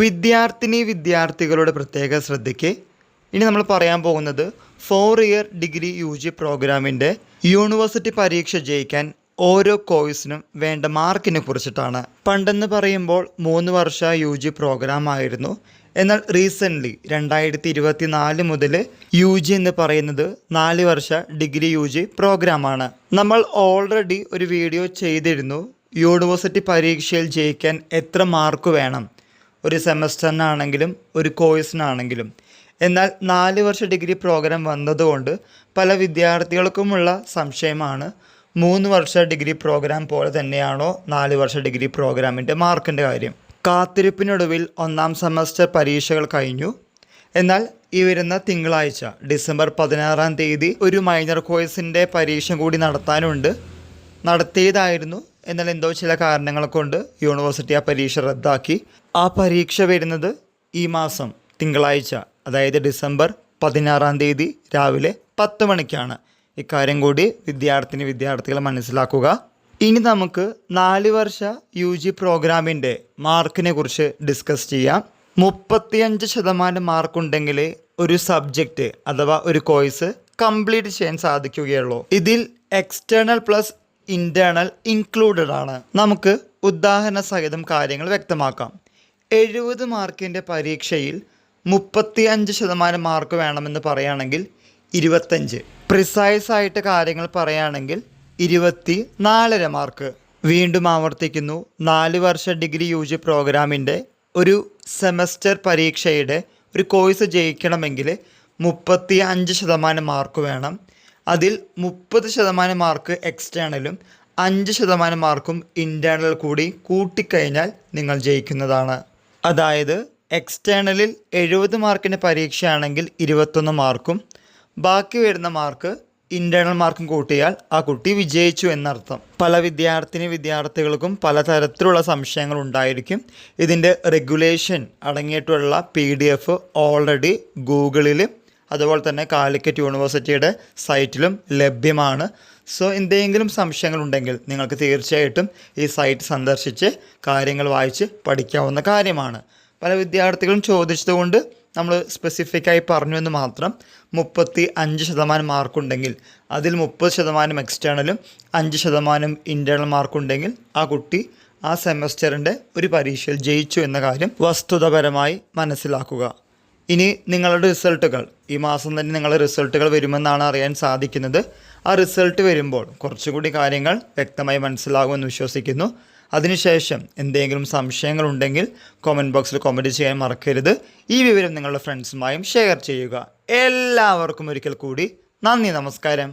വിദ്യാർത്ഥികളുടെ പ്രത്യേക ശ്രദ്ധയ്ക്ക് ഇനി നമ്മൾ പറയാൻ പോകുന്നത് 4 ഇയർ ഡിഗ്രി UG പ്രോഗ്രാമിൻ്റെ യൂണിവേഴ്സിറ്റി പരീക്ഷ ജയിക്കാൻ ഓരോ കോഴ്സിനും വേണ്ട മാർക്കിനെ കുറിച്ചിട്ടാണ്. പണ്ടെന്ന് പറയുമ്പോൾ 3 വർഷ UG പ്രോഗ്രാം ആയിരുന്നു. എന്നാൽ റീസെൻ്റ്ലി 2024 മുതൽ UG എന്ന് പറയുന്നത് 4 വർഷ ഡിഗ്രി UG പ്രോഗ്രാമാണ്. നമ്മൾ ഓൾറെഡി ഒരു വീഡിയോ ചെയ്തിരുന്നു, യൂണിവേഴ്സിറ്റി പരീക്ഷയിൽ ജയിക്കാൻ എത്ര മാർക്ക് വേണം ഒരു സെമസ്റ്ററിനാണെങ്കിലും ഒരു കോഴ്സിനാണെങ്കിലും. എന്നാൽ 4 വർഷ ഡിഗ്രി പ്രോഗ്രാം വന്നതുകൊണ്ട് പല വിദ്യാർത്ഥികൾക്കുമുള്ള സംശയമാണ്, 3 വർഷ ഡിഗ്രി പ്രോഗ്രാം പോലെ തന്നെയാണോ 4 വർഷ ഡിഗ്രി പ്രോഗ്രാമിൻ്റെ മാർക്കിൻ്റെ കാര്യം. കാത്തിരിപ്പിനൊടുവിൽ 1ാം സെമസ്റ്റർ പരീക്ഷകൾ കഴിഞ്ഞു. എന്നാൽ ഈ വരുന്ന തിങ്കളാഴ്ച ഡിസംബർ 16-ാം തീയതി ഒരു മൈനർ കോഴ്സിൻ്റെ പരീക്ഷ കൂടി നടത്തിയതായിരുന്നു. എന്നാൽ എന്തോ ചില കാരണങ്ങൾ കൊണ്ട് യൂണിവേഴ്സിറ്റി ആ പരീക്ഷ റദ്ദാക്കി. ആ പരീക്ഷ വരുന്നത് ഈ മാസം തിങ്കളാഴ്ച, അതായത് ഡിസംബർ 16-ാം തീയതി രാവിലെ 10 മണിക്കാണ്. ഇക്കാര്യം കൂടി വിദ്യാർത്ഥികൾ മനസ്സിലാക്കുക. ഇനി നമുക്ക് 4 വർഷ UG പ്രോഗ്രാമിൻ്റെ മാർക്കിനെ കുറിച്ച് ഡിസ്കസ് ചെയ്യാം. 35% മാർക്കുണ്ടെങ്കിൽ ഒരു സബ്ജക്റ്റ് അഥവാ ഒരു കോഴ്സ് കംപ്ലീറ്റ് ചെയ്യാൻ സാധിക്കുകയുള്ളൂ. ഇതിൽ എക്സ്റ്റേണൽ പ്ലസ് ഇൻറ്റേർണൽ ഇൻക്ലൂഡഡ് ആണ്. നമുക്ക് ഉദാഹരണ സഹിതം കാര്യങ്ങൾ വ്യക്തമാക്കാം. 70 മാർക്കിൻ്റെ പരീക്ഷയിൽ 35% മാർക്ക് വേണമെന്ന് പറയുകയാണെങ്കിൽ 25, പ്രിസൈസ് ആയിട്ട് കാര്യങ്ങൾ പറയുകയാണെങ്കിൽ 24.5 മാർക്ക്. വീണ്ടും ആവർത്തിക്കുന്നു, 4 വർഷ ഡിഗ്രി UG പ്രോഗ്രാമിൻ്റെ ഒരു സെമസ്റ്റർ പരീക്ഷയുടെ ഒരു കോഴ്സ് ജയിക്കണമെങ്കിൽ 35% മാർക്ക് വേണം. അതിൽ 30% മാർക്ക് എക്സ്റ്റേണലും 5% മാർക്കും ഇൻറ്റേർണൽ കൂടി കൂട്ടിക്കഴിഞ്ഞാൽ നിങ്ങൾ ജയിക്കുന്നതാണ്. അതായത് എക്സ്റ്റേണലിൽ 70 മാർക്കിൻ്റെ പരീക്ഷയാണെങ്കിൽ 21 മാർക്കും ബാക്കി വരുന്ന മാർക്ക് ഇൻറ്റേർണൽ മാർക്കും കൂട്ടിയാൽ ആ കുട്ടി വിജയിച്ചു എന്നർത്ഥം. പല വിദ്യാർത്ഥികൾക്കും പലതരത്തിലുള്ള സംശയങ്ങൾ ഉണ്ടായിരിക്കും. ഇതിൻ്റെ റെഗുലേഷൻ അടങ്ങിയിട്ടുള്ള PDF ഓൾറെഡി ഗൂഗിളിൽ അതുപോലെ തന്നെ കാലിക്കറ്റ് യൂണിവേഴ്സിറ്റിയുടെ സൈറ്റിലും ലഭ്യമാണ്. സോ എന്തെങ്കിലും സംശയങ്ങളുണ്ടെങ്കിൽ നിങ്ങൾക്ക് തീർച്ചയായിട്ടും ഈ സൈറ്റ് സന്ദർശിച്ച് കാര്യങ്ങൾ വായിച്ച് പഠിക്കാവുന്ന കാര്യമാണ്. പല വിദ്യാർത്ഥികളും ചോദിച്ചതുകൊണ്ട് നമ്മൾ സ്പെസിഫിക്കായി പറഞ്ഞു എന്ന് മാത്രം. 35% മാർക്കുണ്ടെങ്കിൽ അതിൽ 30% എക്സ്റ്റേണലും 5% ഇൻറ്റേർണൽ മാർക്കുണ്ടെങ്കിൽ ആ കുട്ടി ആ സെമസ്റ്ററിൻ്റെ ഒരു പരീക്ഷയിൽ ജയിച്ചു എന്ന കാര്യം വസ്തുതപരമായി മനസ്സിലാക്കുക. ഇനി നിങ്ങളുടെ റിസൾട്ടുകൾ ഈ മാസം തന്നെ നിങ്ങളുടെ റിസൾട്ടുകൾ വരുമെന്നാണ് അറിയാൻ സാധിക്കുന്നത്. ആ റിസൾട്ട് വരുമ്പോൾ കുറച്ചുകൂടി കാര്യങ്ങൾ വ്യക്തമായി മനസ്സിലാകുമെന്ന് വിശ്വസിക്കുന്നു. അതിനുശേഷം എന്തെങ്കിലും സംശയങ്ങളുണ്ടെങ്കിൽ കമൻറ്റ് ബോക്സിൽ കമൻറ്റ് ചെയ്യാൻ മറക്കരുത്. ഈ വിവരം നിങ്ങളുടെ ഫ്രണ്ട്സുമായും ഷെയർ ചെയ്യുക. എല്ലാവർക്കും ഒരിക്കൽ കൂടി നന്ദി, നമസ്കാരം.